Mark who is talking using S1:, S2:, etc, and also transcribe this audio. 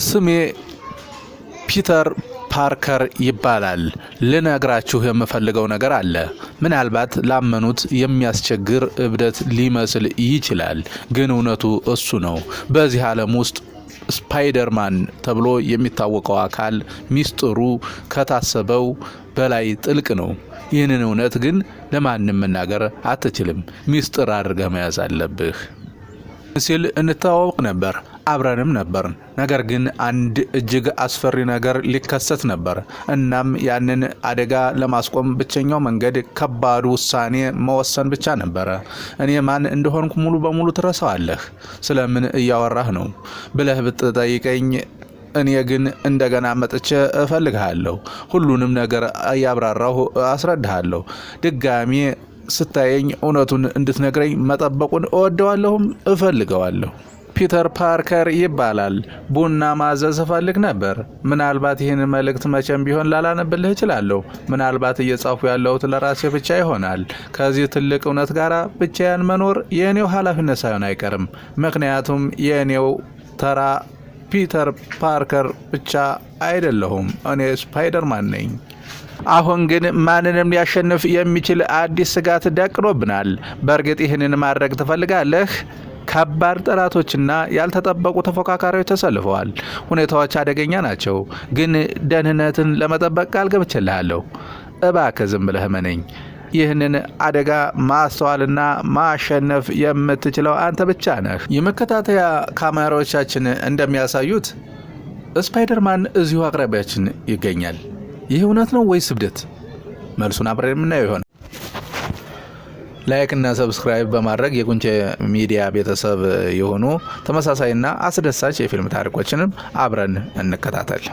S1: ስሜ ፒተር ፓርከር ይባላል። ልነግራችሁ የምፈልገው ነገር አለ። ምናልባት ላመኑት የሚያስቸግር እብደት ሊመስል ይችላል፣ ግን እውነቱ እሱ ነው። በዚህ ዓለም ውስጥ ስፓይደርማን ተብሎ የሚታወቀው አካል ሚስጥሩ ከታሰበው በላይ ጥልቅ ነው። ይህንን እውነት ግን ለማንም መናገር አትችልም። ሚስጥር አድርገህ መያዝ አለብህ። ሲል እንተዋወቅ ነበር፣ አብረንም ነበርን። ነገር ግን አንድ እጅግ አስፈሪ ነገር ሊከሰት ነበር። እናም ያንን አደጋ ለማስቆም ብቸኛው መንገድ ከባድ ውሳኔ መወሰን ብቻ ነበረ። እኔ ማን እንደሆንኩ ሙሉ በሙሉ ትረሳዋለህ። ስለምን እያወራህ ነው ብለህ ብትጠይቀኝ እኔ ግን እንደገና መጥቼ እፈልግሃለሁ። ሁሉንም ነገር እያብራራሁ አስረዳሃለሁ። ድጋሚ ስታየኝ እውነቱን እንድትነግረኝ መጠበቁን እወደዋለሁም እፈልገዋለሁ። ፒተር ፓርከር ይባላል። ቡና ማዘዝ እፈልግ ነበር። ምናልባት ይህን መልእክት መቼም ቢሆን ላላነብልህ እችላለሁ። ምናልባት እየጻፉ ያለሁት ለራሴ ብቻ ይሆናል። ከዚህ ትልቅ እውነት ጋር ብቻዬን መኖር የእኔው ኃላፊነት ሳይሆን አይቀርም። ምክንያቱም የእኔው ተራ ፒተር ፓርከር ብቻ አይደለሁም። እኔ ስፓይደርማን ነኝ። አሁን ግን ማንንም ሊያሸንፍ የሚችል አዲስ ስጋት ደቅኖብናል። በእርግጥ ይህንን ማድረግ ትፈልጋለህ? ከባድ ጠላቶችና ያልተጠበቁ ተፎካካሪዎች ተሰልፈዋል። ሁኔታዎች አደገኛ ናቸው፣ ግን ደህንነትን ለመጠበቅ ቃል ገብቼልሃለሁ። እባክህ ዝም ብለህ እመነኝ። ይህንን አደጋ ማስተዋልና ማሸነፍ የምትችለው አንተ ብቻ ነህ። የመከታተያ ካሜራዎቻችን እንደሚያሳዩት ስፓይደርማን እዚሁ አቅራቢያችን ይገኛል። ይህ እውነት ነው ወይስ እብደት? መልሱን አብረን የምናየው ይሆናል። ላይክ እና ሰብስክራይብ በማድረግ የጉንቼ ሚዲያ ቤተሰብ የሆኑ ተመሳሳይና አስደሳች የፊልም ታሪኮችንም አብረን እንከታተል።